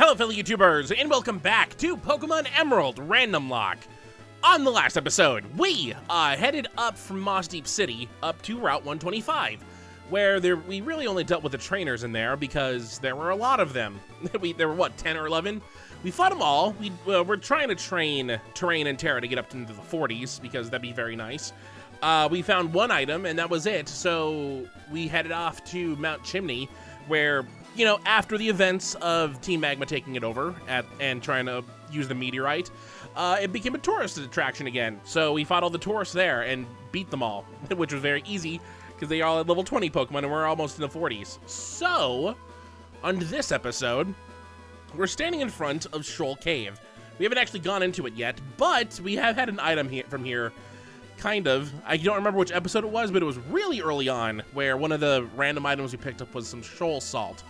Hello fellow YouTubers, and welcome back to Pokémon Emerald Randomlocke. On the last episode, we headed up from Moss Deep City up to Route 125, where we really only dealt with the trainers in there because there were a lot of them. There were, what, 10 or 11? We fought them all. We're trying to train Terrain and Terra to get up into the 40s because that'd be very nice. We found one item, and that was it, so we headed off to Mount Chimney, where, you know, after the events of Team Magma taking it over and trying to use the meteorite, it became a tourist attraction again. So we fought all the tourists there and beat them all, which was very easy because they all had level 20 Pokemon and we're almost in the 40s. So, on this episode, we're standing in front of Shoal Cave. We haven't actually gone into it yet, but we have had an item from here. Kind of. I don't remember which episode it was, but it was really early on where one of the random items we picked up was some Shoal Salt.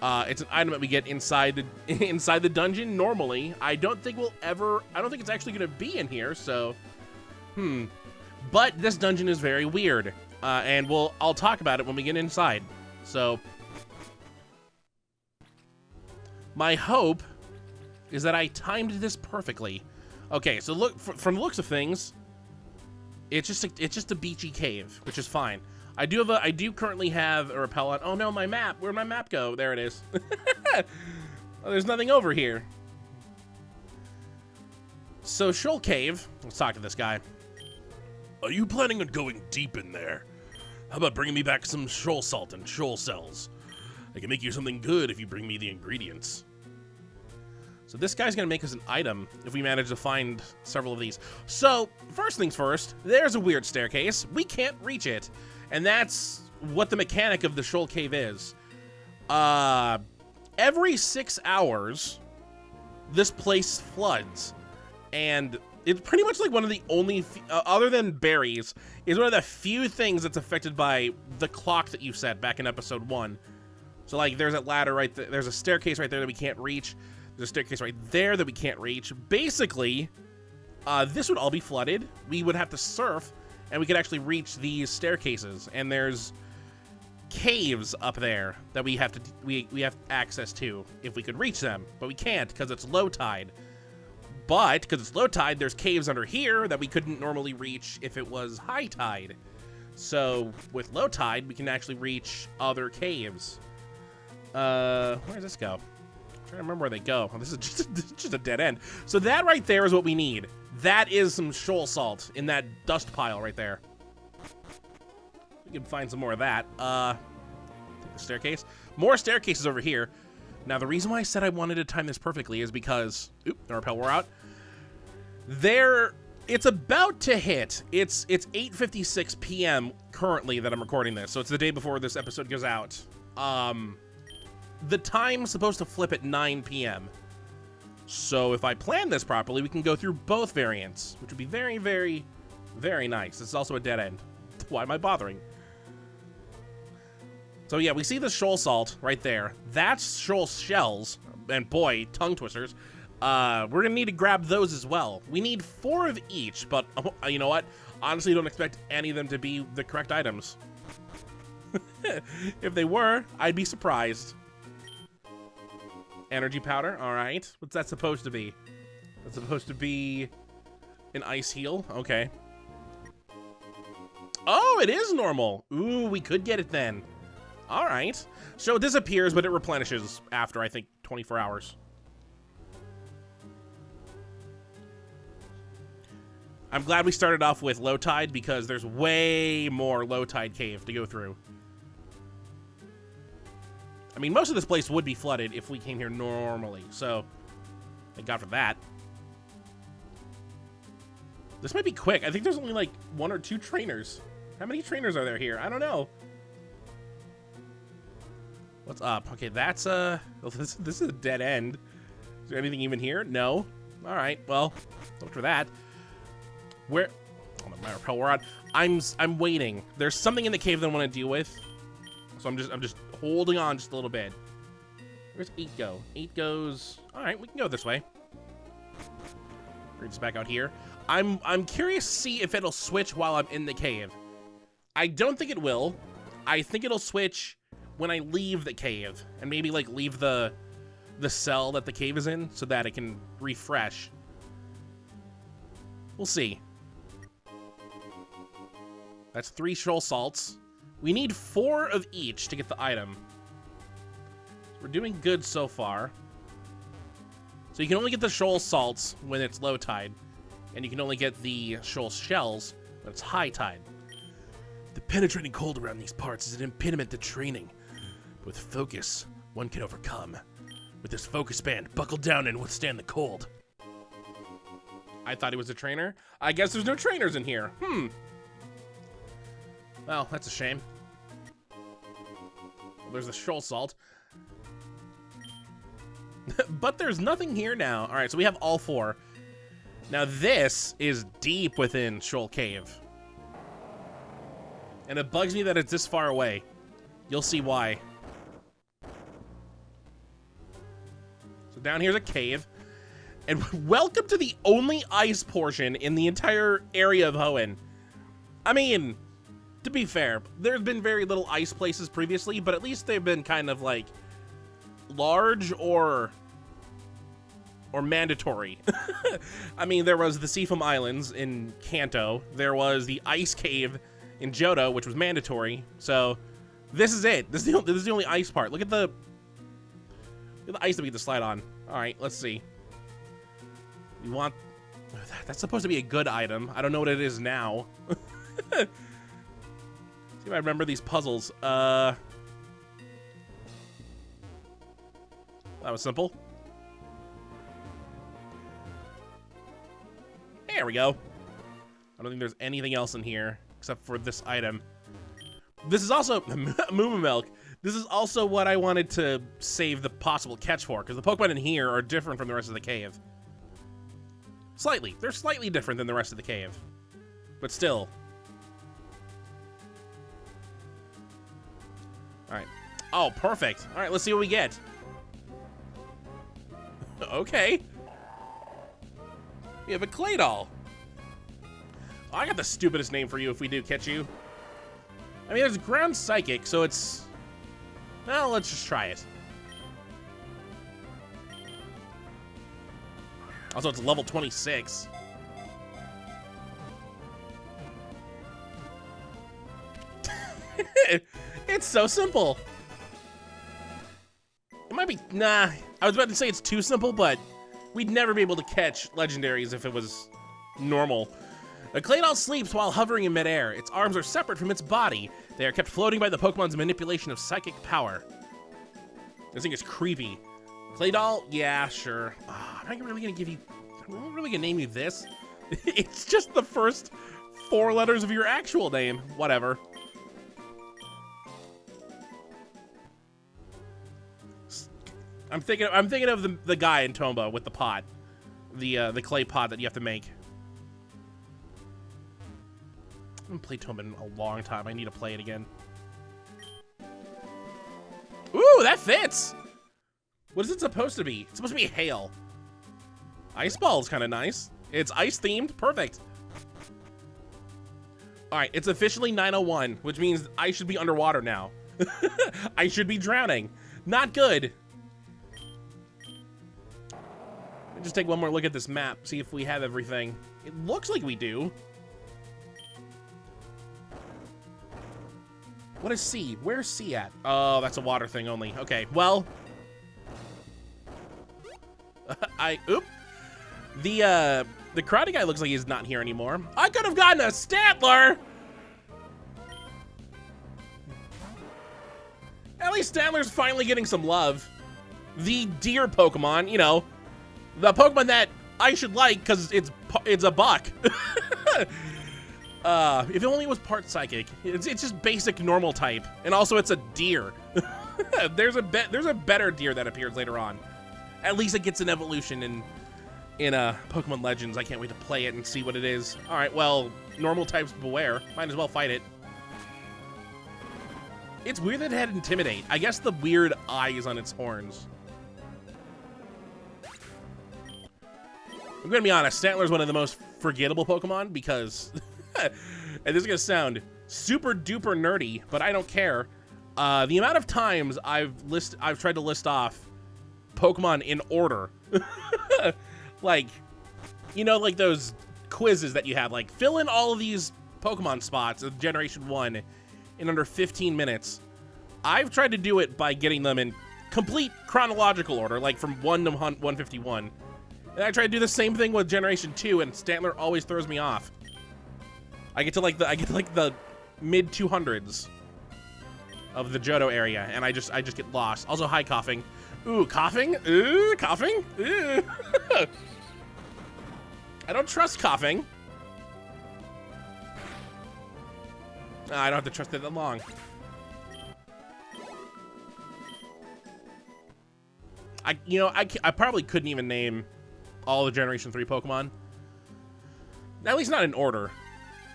It's an item that we get inside the dungeon normally. I don't think it's actually going to be in here, so but this dungeon is very weird. And I'll talk about it when we get inside. So my hope is that I timed this perfectly. Okay, so look, from the looks of things, it's just a beachy cave, which is fine. I do currently have a repellent. Oh no, my map. Where'd my map go? There it is. Oh, there's nothing over here. So Shoal Cave. Let's talk to this guy. Are you planning on going deep in there? How about bringing me back some Shoal Salt and Shoal Cells? I can make you something good if you bring me the ingredients. So this guy's gonna make us an item if we manage to find several of these. So first things first, there's a weird staircase. We can't reach it. And that's what the mechanic of the Shoal Cave is. Every 6 hours, this place floods. And it's pretty much like one of the only, other than berries, is one of the few things that's affected by the clock that you set back in episode 1. So like there's a ladder right there, there's a staircase right there that we can't reach. There's a staircase right there that we can't reach. Basically, this would all be flooded. We would have to surf, and we could actually reach these staircases. And there's caves up there that we have access to if we could reach them, but we can't because it's low tide. But because it's low tide, there's caves under here that we couldn't normally reach if it was high tide. So with low tide, we can actually reach other caves. Where does this go? I'm trying to remember where they go. Oh, this is just a dead end. So that right there is what we need. That is some Shoal Salt in that dust pile right there. We can find some more of that. Take the staircase. More staircases over here. Now, the reason why I said I wanted to time this perfectly is because... Oop, the repel wore out. It's about to hit. It's 8:56 p.m. currently that I'm recording this. So it's the day before this episode goes out. The time's supposed to flip at 9 p.m. So if I plan this properly, we can go through both variants, which would be very, very, very nice. This is also a dead end. Why am I bothering? So yeah, we see the Shoal Salt right there. That's Shoal Shells, and boy, tongue twisters. We're gonna need to grab those as well. We need 4 of each, but you know what? Honestly, don't expect any of them to be the correct items. If they were, I'd be surprised. Energy powder, all right. What's that supposed to be? That's supposed to be an ice heal, okay. Oh, it is normal. Ooh, we could get it then. All right. So it disappears, but it replenishes after, I think, 24 hours. I'm glad we started off with low tide because there's way more low tide cave to go through. I mean, most of this place would be flooded if we came here normally, so thank God for that. This might be quick. I think there's only like 1 or 2 trainers. How many trainers are there here? I don't know. What's up? Okay, that's this is a dead end. Is there anything even here? No. All right. Well, look for that. Where? Oh, my repel wore out. I'm waiting. There's something in the cave that I want to deal with. So I'm just holding on just a little bit. Where's 8 go? 8 goes. All right, we can go this way. Bring this back out here. I'm curious to see if it'll switch while I'm in the cave. I don't think it will. I think it'll switch when I leave the cave and maybe like leave the the cell that the cave is in so that it can refresh. We'll see. That's 3 shoal salts. We need 4 of each to get the item. We're doing good so far. So you can only get the shoal salts when it's low tide, and you can only get the shoal shells when it's high tide. The penetrating cold around these parts is an impediment to training. But with focus, one can overcome. With this focus band, buckle down and withstand the cold. I thought he was a trainer. I guess there's no trainers in here. Well, that's a shame. Well, there's the shoal salt. But there's nothing here now. All right, so we have all 4. Now this is deep within Shoal Cave. And it bugs me that it's this far away. You'll see why. So down here's a cave. And welcome to the only ice portion in the entire area of Hoenn. I mean, to be fair, there's been very little ice places previously, but at least they've been kind of like large or mandatory. I mean, there was the Seafoam Islands in Kanto. There was the Ice Cave in Johto, which was mandatory. So this is it. This is the only ice part. Look at the ice that we get to slide on. All right, let's see. We want... That's supposed to be a good item. I don't know what it is now. See if I remember these puzzles. That was simple. There we go. I don't think there's anything else in here except for this item. This is also Moo Milk. This is also what I wanted to save the possible catch for, because the Pokemon in here are different from the rest of the cave. Slightly. They're slightly different than the rest of the cave. But still. Alright. Oh, perfect. Alright, let's see what we get. Okay. We have a Claydol. Oh, I got the stupidest name for you if we do catch you. I mean, there's ground psychic, so it's... Well, let's just try it. Also, it's level 26. It's so simple. It might be... Nah, I was about to say it's too simple, but we'd never be able to catch legendaries if it was normal. The Claydol sleeps while hovering in midair. Its arms are separate from its body. They are kept floating by the Pokemon's manipulation of psychic power. This thing is creepy. Claydol? Yeah, sure. I'm not really gonna give you... I'm really gonna name you this. It's just the first 4 letters of your actual name. Whatever. I'm thinking of the guy in Tomba with the pot. The clay pot that you have to make. I haven't played Tomba in a long time. I need to play it again. Ooh, that fits! What is it supposed to be? It's supposed to be hail. Ice Ball is kind of nice. It's ice-themed. Perfect. All right, it's officially 9:01, which means I should be underwater now. I should be drowning. Not good. Let me just take one more look at this map, see if we have everything. It looks like we do. What is C? Where's C at? Oh, that's a water thing only. Okay, well. Oop. The karate guy looks like he's not here anymore. I could have gotten a Stantler! At least Stantler's finally getting some love. The deer Pokemon, you know, the Pokemon that I should like because it's a buck. If it only was part psychic. It's just basic normal type, and also it's a deer. there's a better deer that appears later on. At least it gets an evolution in Pokemon Legends. I can't wait to play it and see what it is. All right, well, normal types beware. Might as well fight it. It's weird that it had Intimidate. I guess the weird eyes on its horns. I'm gonna be honest, Stantler's one of the most forgettable Pokemon because, and this is gonna sound super duper nerdy, but I don't care. The amount of times I've tried to list off Pokemon in order. Like, you know, like those quizzes that you have, like fill in all of these Pokemon spots of Generation 1 in under 15 minutes. I've tried to do it by getting them in complete chronological order, like from 1 to 151. And I try to do the same thing with Generation 2, and Stantler always throws me off. I get to like the mid 200s of the Johto area, and I just get lost. Also, hi, coughing. Ooh, coughing? Ooh, coughing? Ooh. I don't trust coughing. I don't have to trust it that long. I probably couldn't even name all the Generation 3 Pokemon. At least not in order.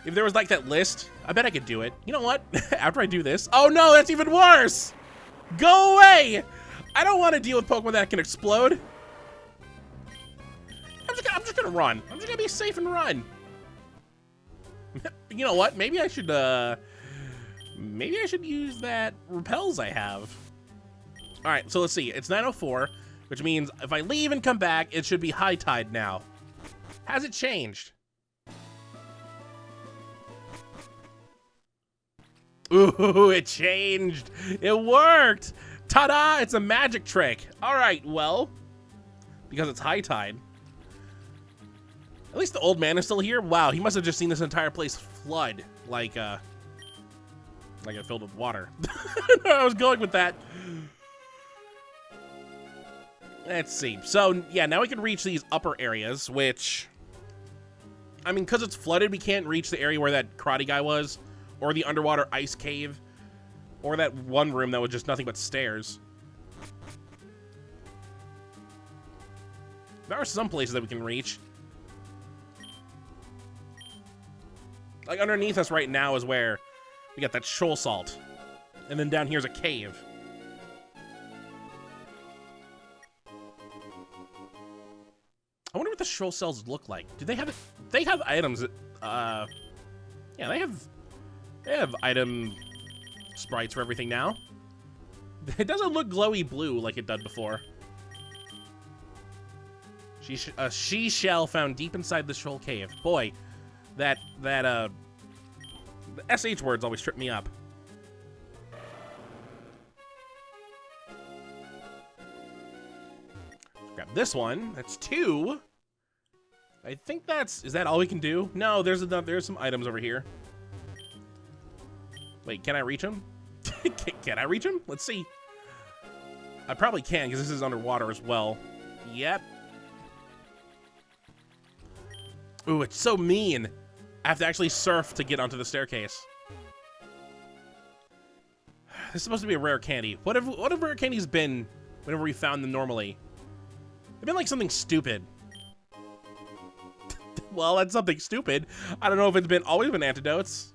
If there was like that list, I bet I could do it. You know what? After I do this, oh no, that's even worse! Go away! I don't want to deal with Pokemon that can explode. I'm just gonna run. I'm just gonna be safe and run. You know what? Maybe I should use that repels I have. All right, so let's see. It's 9:04, which means if I leave and come back, it should be high tide now. Has it changed? Ooh, it changed. It worked. Ta-da! It's a magic trick. All right, well, because it's high tide. At least the old man is still here. Wow, he must have just seen this entire place flood, like it filled with water. I was going with that. Let's see. So, yeah, now we can reach these upper areas, which, I mean, because it's flooded, we can't reach the area where that karate guy was, or the underwater ice cave, or that one room that was just nothing but stairs. There are some places that we can reach. Like, underneath us right now is where we got that shoal salt. And then down here's a cave. I wonder what the shoal cells look like. Do they have they have items that, yeah, they have item sprites for everything now. It doesn't look glowy blue like it did before. A she shell found deep inside the shoal cave. Boy, the SH words always trip me up. Grab this one. That's 2. I think is that all we can do? No, there's some items over here. Wait, can I reach them? Can I reach them? Let's see. I probably can, because this is underwater as well. Yep. Ooh, it's so mean. I have to actually surf to get onto the staircase. This is supposed to be a rare candy. What have rare candies been whenever we found them normally? They've been like something stupid. Well, that's something stupid. I don't know if it's always been antidotes.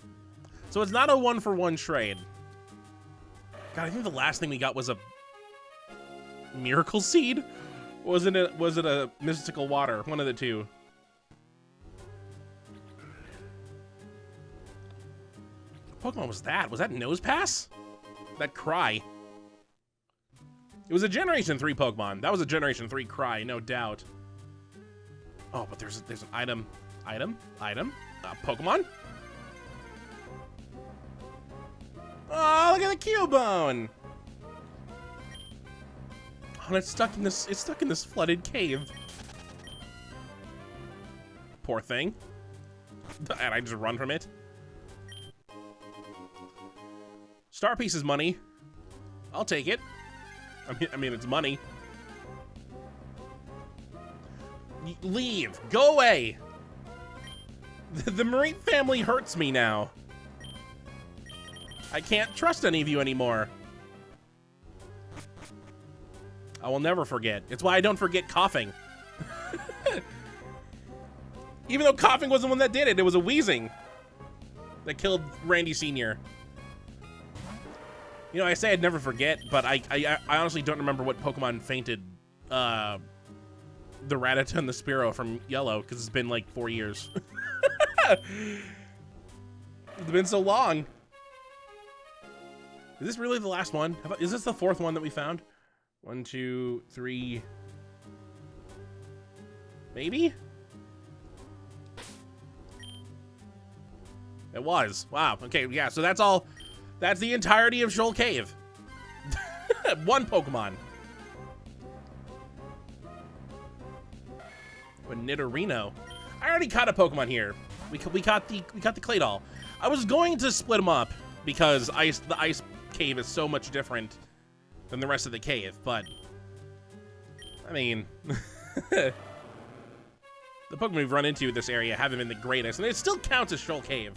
So it's not a 1-for-1 trade. God, I think the last thing we got was a miracle seed. Was it a mystical water? One of the two. What Pokemon was that? Was that Nosepass? That Cry. It was a Generation 3 Pokemon. That was a Generation 3 Cry, no doubt. Oh, but there's an item. Pokemon? Oh, look at the Cubone! Oh, and it's stuck in this flooded cave. Poor thing. And I just run from it. Star Piece is money. I'll take it. I mean, it's money. Leave. Go away. The Marine family hurts me now. I can't trust any of you anymore. I will never forget. It's why I don't forget coughing. Even though coughing wasn't the one that did it, it was a wheezing that killed Randy Sr. You know, I say I'd never forget, but I honestly don't remember what Pokemon fainted the Rattata and the Spearow from Yellow, because it's been like 4 years. It's been so long. Is this really the last one? Is this the 4th one that we found? 1, 2, 3. Maybe? It was. Wow. Okay, yeah, so that's all. That's the entirety of Shoal Cave. One Pokemon. A Nidorino. I already caught a Pokemon here. We caught the Claydol. I was going to split them up because the ice cave is so much different than the rest of the cave, but I mean, the Pokemon we've run into this area haven't been the greatest, and it still counts as Shoal Cave.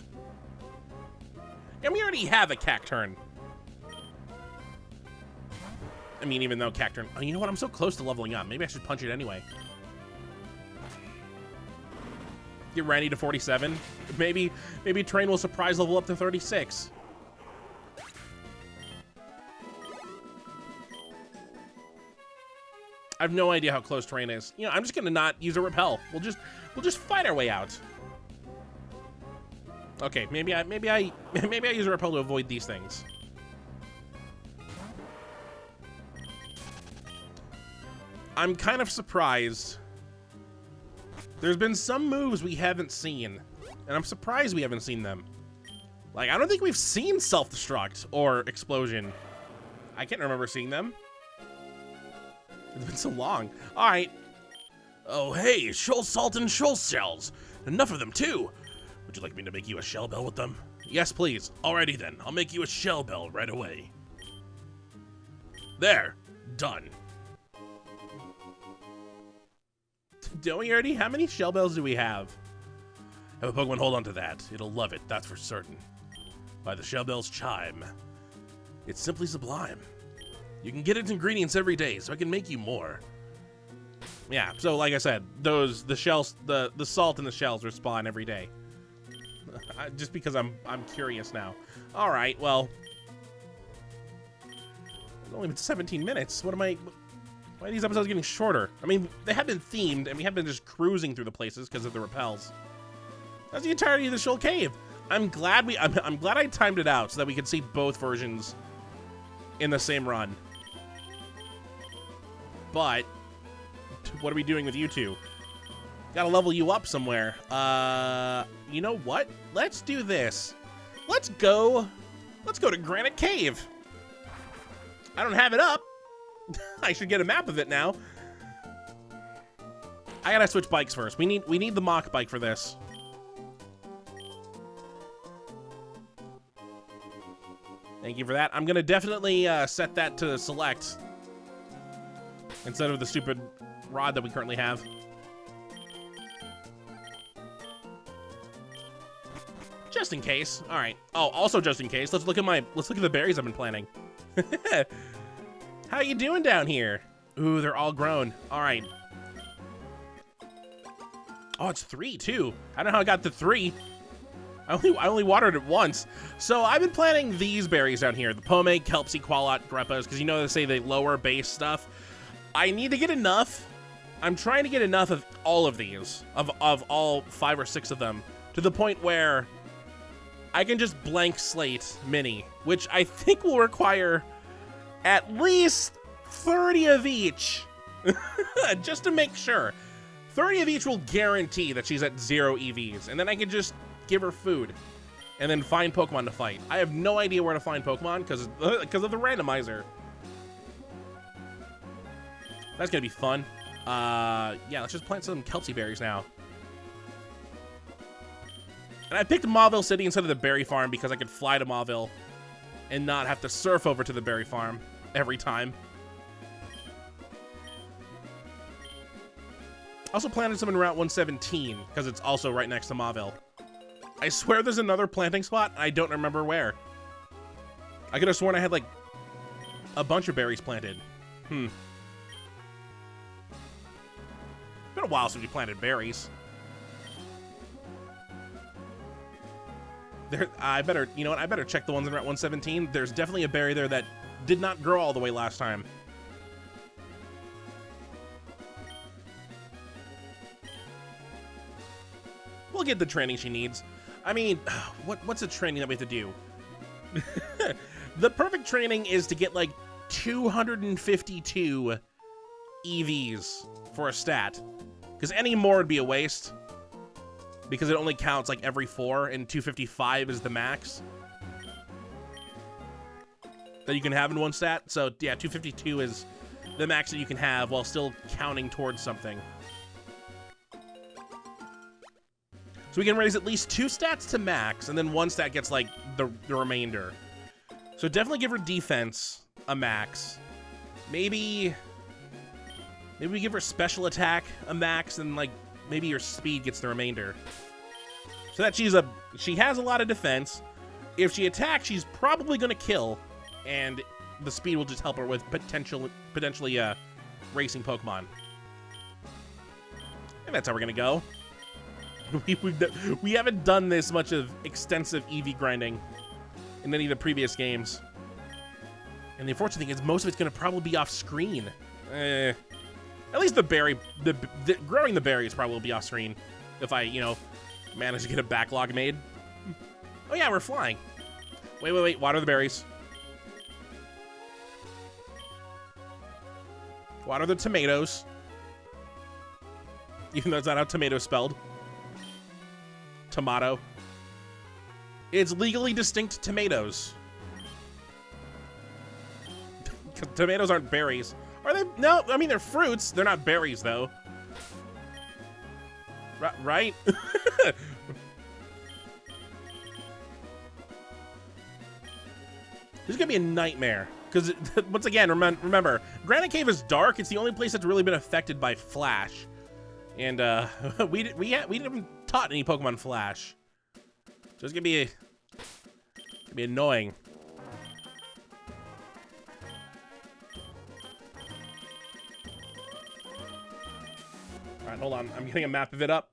And we already have a Cacturn. I mean, even though Cacturn... Oh, you know what? I'm so close to leveling up. Maybe I should punch it anyway. Get Randy to 47. Maybe Train will surprise level up to 36. I have no idea how close Train is. You know, I'm just gonna not use a repel. We'll just fight our way out. Okay, maybe I use a repel to avoid these things. I'm kind of surprised. There's been some moves we haven't seen, and I'm surprised we haven't seen them. Like, I don't think we've seen self-destruct or explosion. I can't remember seeing them. It's been so long. All right. Oh, hey, Shoal Salt and Shoal Shells. Enough of them, too. Would you like me to make you a shell bell with them? Yes, please. Alrighty then, I'll make you a shell bell right away. There, done. Don't we already? How many shell bells do we have? Have a Pokemon hold on to that. It'll love it, that's for certain. By the shell bell's chime. It's simply sublime. You can get its ingredients every day, so I can make you more. Yeah, so like I said, the shells, the salt in the shells respawn every day. Just because I'm curious now. All right, well, it's only been 17 minutes. Why are these episodes getting shorter? I mean, they have been themed, and we have been just cruising through the places because of the repels. That's the entirety of the Shoal Cave. I'm glad I timed it out so that we could see both versions in the same run. But what are we doing with you two? Gotta level you up somewhere. You know what? Let's do this. Let's go to Granite Cave. I don't have it up. I should get a map of it now. I gotta switch bikes first. We need the mock bike for this. Thank you for that. I'm gonna definitely set that to select instead of the stupid rod that we currently have. Just in case. All right. Oh, also just in case. Let's look at the berries I've been planting. How you doing down here? Ooh, they're all grown. All right. Oh, it's 3 too. I don't know how I got to 3. I only watered it once. So I've been planting these berries down here, the Pomeg, Kelpsy, Qualot, Greppas, because you know they say they lower base stuff. I need to get enough. I'm trying to get enough of all of these, of all 5 or 6 of them, to the point where I can just blank slate Mini, which I think will require at least 30 of each, just to make sure. 30 of each will guarantee that she's at 0 EVs, and then I can just give her food, and then find Pokemon to fight. I have no idea where to find Pokemon because of the randomizer. That's gonna be fun. Yeah, let's just plant some Kelpsy berries now. And I picked Mauville City instead of the berry farm because I could fly to Mauville and not have to surf over to the berry farm every time. Also planted some in Route 117 because it's also right next to Mauville. I swear there's another planting spot. I don't remember where. I could have sworn I had like a bunch of berries planted. Been a while since we planted berries. I better, you know what? I better check the ones in Route 117. There's definitely a berry there that did not grow all the way last time. We'll get the training she needs. I mean, what's the training that we have to do? The perfect training is to get like 252 EVs for a stat. Because any more would be a waste. Because it only counts like every 4, and 255 is the max that you can have in one stat. So yeah, 252 is the max that you can have while still counting towards something. So we can raise at least 2 stats to max, and then 1 stat gets like the remainder. So definitely give her defense a max. Maybe we give her special attack a max, and like maybe her speed gets the remainder. So that she has a lot of defense. If she attacks, she's probably gonna kill, and the speed will just help her with potentially racing Pokemon. And that's how we're gonna go. We haven't done this much of extensive EV grinding in any of the previous games. And the unfortunate thing is most of it's gonna probably be off screen. At least the growing the berries probably will be off screen if I, manage to get a backlog made. Oh yeah, we're flying. Wait, water the berries. Water the tomatoes. Even though it's not how tomato is spelled. Tomato. It's legally distinct tomatoes. Tomatoes aren't berries. Are they? No, I mean, they're fruits. They're not berries, though. Right? This is gonna be a nightmare. Because, once again, remember, Granite Cave is dark. It's the only place that's really been affected by Flash. And, we haven't taught any Pokemon Flash. So it's gonna be annoying. Alright, hold on. I'm getting a map of it up.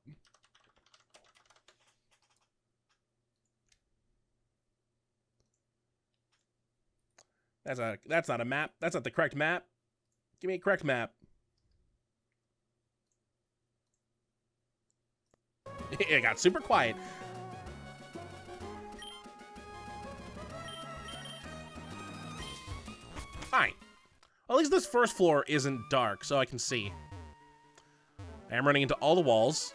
That's not a map. That's not the correct map. Give me a correct map. It got super quiet. Fine. Well, at least this first floor isn't dark, so I can see. I'm running into all the walls.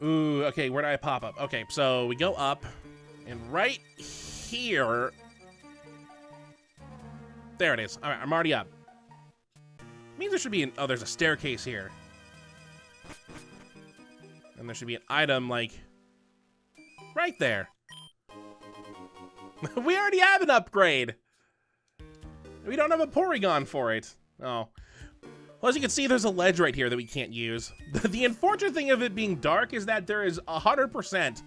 Ooh, okay, where did I pop up? Okay, so we go up, and right here... There it is. All right, I'm already up. Means there should be oh, there's a staircase here. And there should be an item, like, right there. We already have an upgrade. We don't have a Porygon for it. Oh. Well, as you can see, there's a ledge right here that we can't use. The unfortunate thing of it being dark is that there is 100%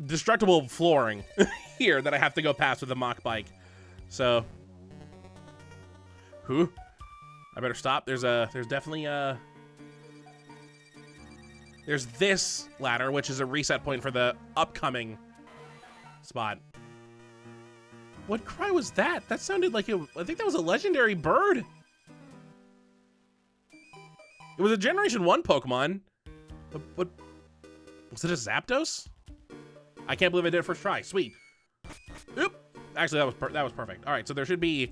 destructible flooring here that I have to go past with a mock bike. So, I better stop. There's definitely there's this ladder, which is a reset point for the upcoming spot. What cry was that? That sounded like I think that was a legendary bird. It was a Generation 1 Pokemon. What was it, a Zapdos? I can't believe I did it first try. Sweet. Oop. Actually, that was perfect. All right, so there should be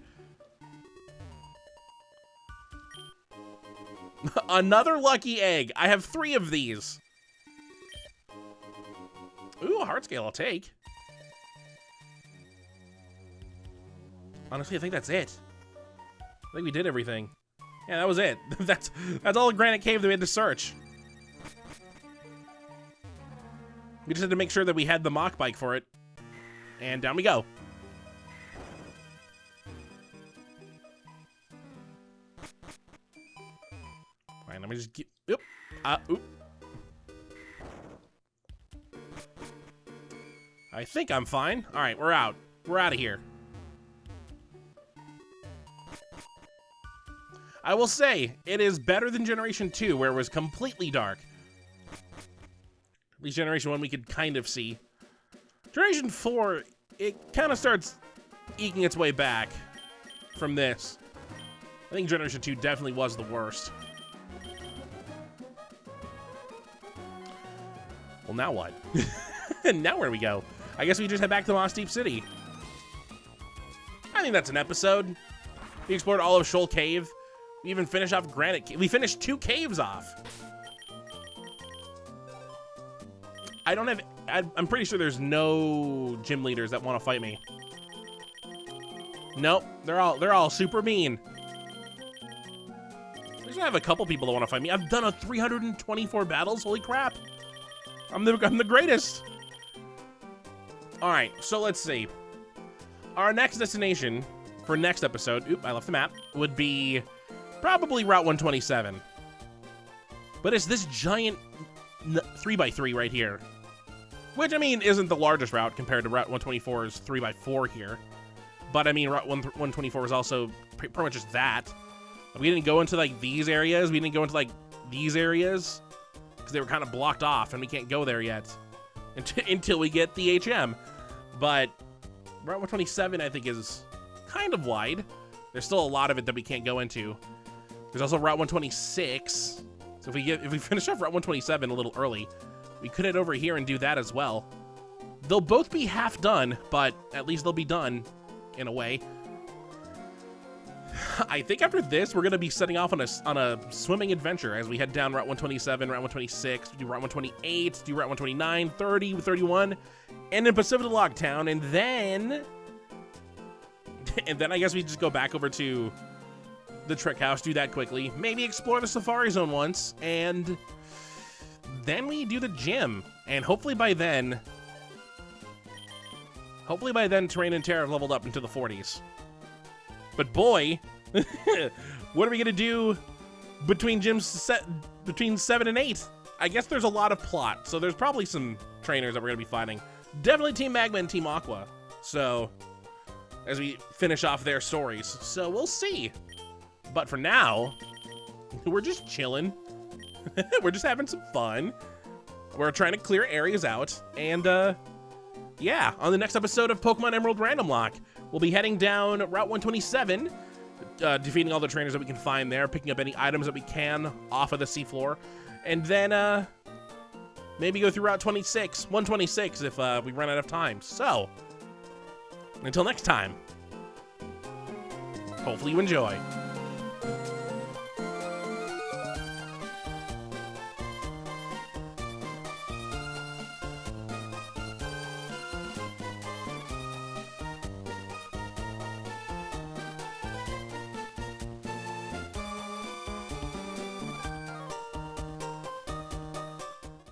another lucky egg. I have 3 of these. Ooh, a heart scale I'll take. Honestly, I think that's it. I think we did everything. Yeah, that was it. That's all the Granite Cave that we had to search. We just had to make sure that we had the mock bike for it. And down we go. Fine, let me just get... Oop. Oop. I think I'm fine. All right, we're out. We're out of here. I will say, it is better than Generation 2, where it was completely dark. At least Generation 1 we could kind of see. Generation 4, it kind of starts eking its way back from this. I think Generation 2 definitely was the worst. Well, now what? Now where do we go? I guess we just head back to Moss Deep City. I think that's an episode. We explored all of Shoal Cave. We even finished off Granite Cave. We finished 2 caves off. I don't have... I'm pretty sure there's no gym leaders that want to fight me. Nope, they're all super mean. At least I have a couple people that want to fight me. I've done 324 battles. Holy crap! I'm the greatest. All right, so let's see. Our next destination for next episode, oop, I left the map, would be probably Route 127. But it's this giant 3x3 right here. Which, I mean, isn't the largest route compared to Route 124's 3x4 here. But, I mean, Route 124 was also pretty much just that. We didn't go into, like, these areas. We didn't go into, like, these areas. Because they were kind of blocked off, and we can't go there yet. Until we get the HM. But Route 127, I think, is kind of wide. There's still a lot of it that we can't go into. There's also Route 126. So if we finish off Route 127 a little early, we could head over here and do that as well. They'll both be half done, but at least they'll be done in a way. I think after this, we're going to be setting off on a swimming adventure as we head down Route 127, Route 126, do Route 128, do Route 129, 30, 31, and then Pacific Log Town, and then I guess we just go back over to the Trick House, do that quickly, maybe explore the Safari Zone once, and then we do the gym, and hopefully by then, Terrain and Terra have leveled up into the 40s. But boy, what are we gonna do between between 7 and 8? I guess there's a lot of plot, so there's probably some trainers that we're gonna be fighting. Definitely Team Magma and Team Aqua. So, as we finish off their stories, so we'll see. But for now, we're just chilling. We're just having some fun. We're trying to clear areas out, and yeah, on the next episode of Pokemon Emerald Randomlocke, we'll be heading down Route 127, defeating all the trainers that we can find there, picking up any items that we can off of the seafloor, and then maybe go through Route 126 if we run out of time. So, until next time, hopefully you enjoy.